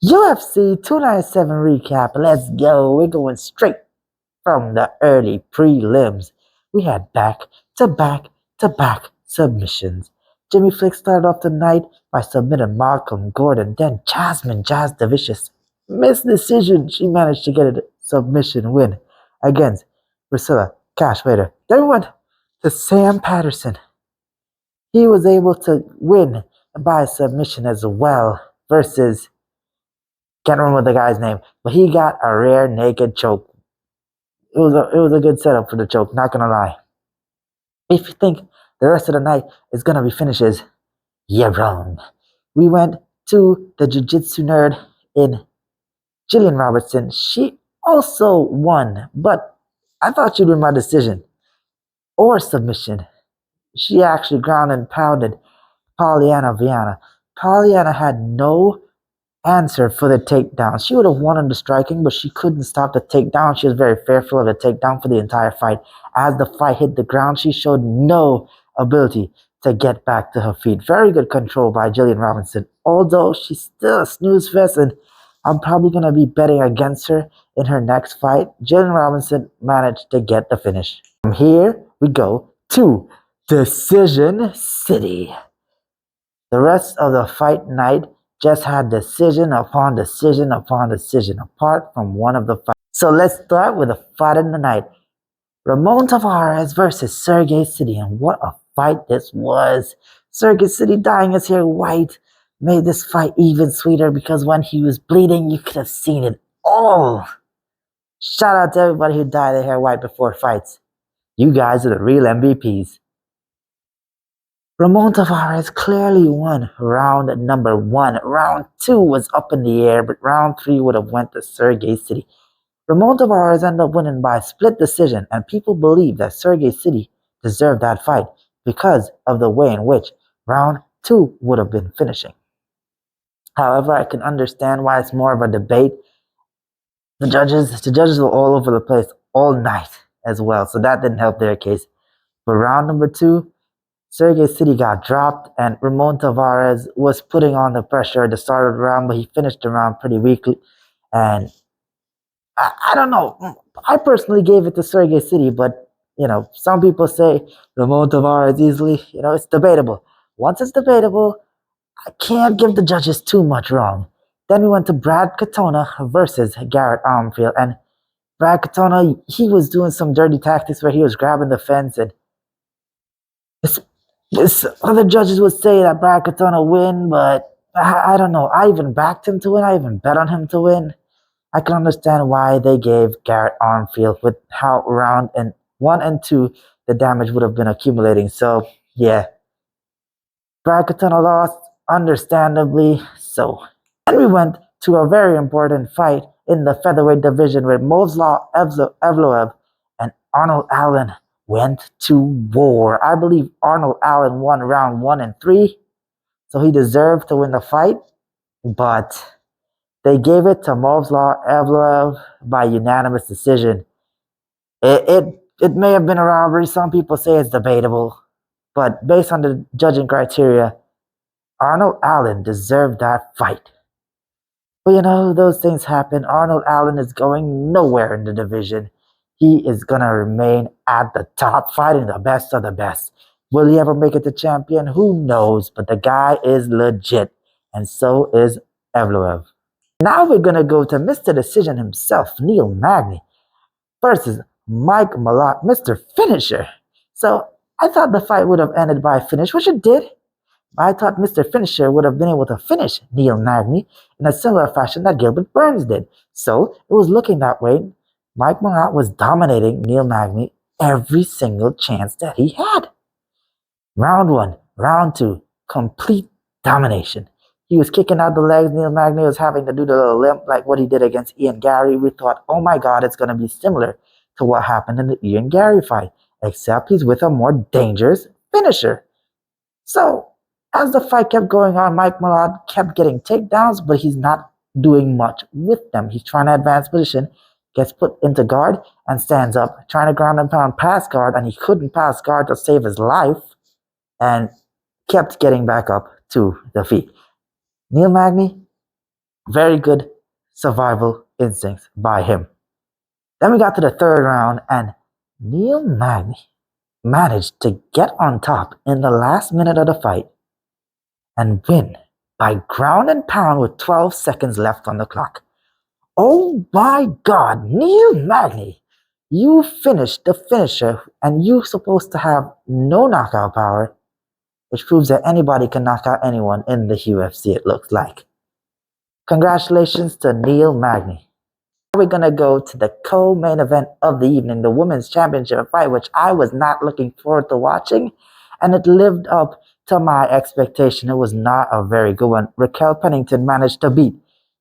UFC 297 recap. Let's go. We're going straight from the early prelims. We had back to back to back submissions. Jimmy Flick started off the night by submitting Malcolm Gordon, then Jasmine Jazz the Vicious. Missed decision. She managed to get a submission win against Priscilla Cash Vader. Then we went to Sam Patterson. He was able to win by submission as well versus, can't remember the guy's name, but he got a rare naked choke. It was a good setup for the choke, not gonna lie. If you think the rest of the night is gonna be finishes, you're wrong. We went to the jiu-jitsu nerd in Jillian Robertson. She also won, but I thought she'd win by decision or submission. She actually ground and pounded Pollyanna Viana. Pollyanna had no answer for the takedown. She would have won on the striking, but she couldn't stop the takedown. She was very fearful of the takedown for the entire fight. As the fight hit the ground, she showed no ability to get back to her feet. Very good control by Jillian Robinson, although she's still a snooze fest, and I'm probably going to be betting against her in her next fight. Jillian Robinson managed to get the finish. From here, we go to Decision City. The rest of the fight night just had decision upon decision upon decision, apart from one of the fights. So let's start with the fight of the night. Ramon Tavares versus Sergey City, and what a fight this was. Sergey City dyeing his hair white made this fight even sweeter because when he was bleeding, you could have seen it all. Shout out to everybody who dyed their hair white before fights. You guys are the real MVPs. Ramon Tavares clearly won round number 1. Round 2 was up in the air, but round 3 would have went to Sergey City. Ramon Tavares ended up winning by split decision, and people believe that Sergey City deserved that fight because of the way in which round 2 would have been finishing. However, I can understand why it's more of a debate. The judges were all over the place all night as well, so that didn't help their case. But round number 2, Sergey City got dropped, and Ramon Tavares was putting on the pressure at the start of the round, but he finished the round pretty weakly. And I don't know. I personally gave it to Sergey City, but, some people say Ramon Tavares easily. It's debatable. Once it's debatable, I can't give the judges too much wrong. Then we went to Brad Katona versus Garrett Armfield, and Brad Katona, he was doing some dirty tactics where he was grabbing the fence, and other judges would say that Brad Katona win, but I don't know. I even backed him to win. I even bet on him to win. I can understand why they gave Garrett Armfield with how round 1 and 2 the damage would have been accumulating. So, yeah. Brad Katona lost, understandably so. Then we went to a very important fight in the featherweight division where Movsar Evloev and Arnold Allen went to war. I believe Arnold Allen won round 1 and 3, so he deserved to win the fight, but they gave it to Movsar Evloev by unanimous decision. It may have been a robbery. Some people say it's debatable, but based on the judging criteria, Arnold Allen deserved that fight. But those things happen. Arnold Allen is going nowhere in the division. He is going to remain at the top, fighting the best of the best. Will he ever make it to champion? Who knows? But the guy is legit, and so is Evloev. Now we're going to go to Mr. Decision himself, Neil Magny, versus Mike Malott, Mr. Finisher. So I thought the fight would have ended by finish, which it did. I thought Mr. Finisher would have been able to finish Neil Magny in a similar fashion that Gilbert Burns did. So it was looking that way. Mike Malott was dominating Neil Magny every single chance that he had. Round 1, round 2, complete domination. He was kicking out the legs. Neil Magny was having to do the little limp like what he did against Ian Gary. We thought, oh my God, it's going to be similar to what happened in the Ian Gary fight, except he's with a more dangerous finisher. So as the fight kept going on, Mike Malott kept getting takedowns, but he's not doing much with them. He's trying to advance position, gets put into guard, and stands up, trying to ground and pound past guard, and he couldn't pass guard to save his life, and kept getting back up to the feet. Neil Magny, Very good survival instincts by him. Then we got to the third round, and Neil Magny managed to get on top in the last minute of the fight and win by ground and pound with 12 seconds left on the clock. Oh my God, Neil Magny, you finished the finisher and you're supposed to have no knockout power, which proves that anybody can knock out anyone in the UFC, it looks like. Congratulations to Neil Magny. Now we're going to go to the co-main event of the evening, the Women's Championship fight, which I was not looking forward to watching, and it lived up to my expectation. It was not a very good one. Raquel Pennington managed to beat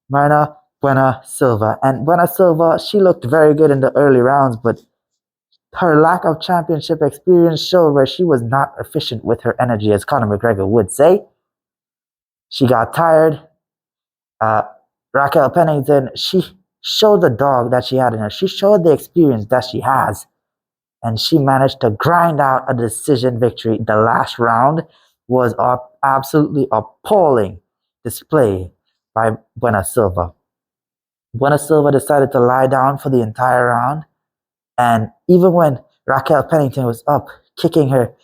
Marina Buena Silva. And Buena Silva, she looked very good in the early rounds, but her lack of championship experience showed where she was not efficient with her energy, as Conor McGregor would say. She got tired. Raquel Pennington, she showed the dog that she had in her. She showed the experience that she has. And she managed to grind out a decision victory. The last round was an absolutely appalling display by Buena Silva. Buena Silva decided to lie down for the entire round. And even when Raquel Pennington was up, kicking her,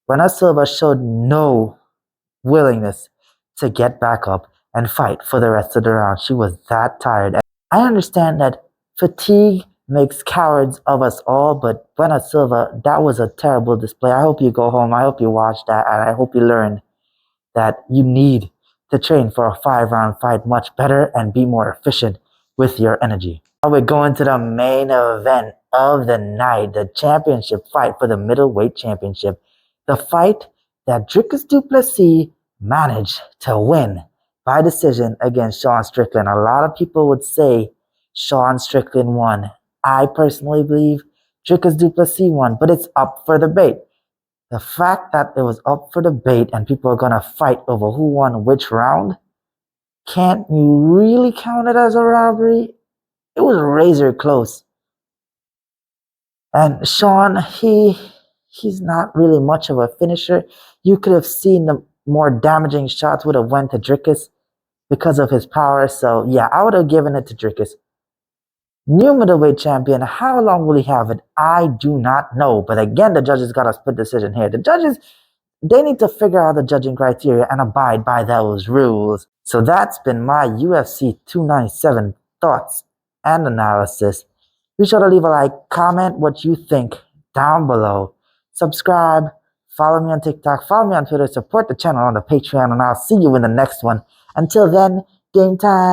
Buena Silva showed no willingness to get back up and fight for the rest of the round. She was that tired. And I understand that fatigue makes cowards of us all, but Buena Silva, that was a terrible display. I hope you go home. I hope you watch that, and I hope you learn that you need to train for a 5-round fight much better and be more efficient with your energy. Now we're going to the main event of the night, the championship fight for the middleweight championship. The fight that Dricus du Plessis managed to win by decision against Sean Strickland. A lot of people would say Sean Strickland won. I personally believe Dricus du Plessis won, but it's up for debate. The fact that it was up for debate and people are going to fight over who won which round, can't you really count it as a robbery? It was razor close. And Sean, he's not really much of a finisher. You could have seen the more damaging shots would have went to Dricus because of his power. So yeah, I would have given it to Dricus. New middleweight champion, how long will he have it? I do not know. But again, the judges got a split decision here. The judges, they need to figure out the judging criteria and abide by those rules. So that's been my UFC 297 thoughts and analysis. Be sure to leave a like, comment what you think down below. Subscribe, follow me on TikTok, follow me on Twitter, support the channel on the Patreon, and I'll see you in the next one. Until then, game time.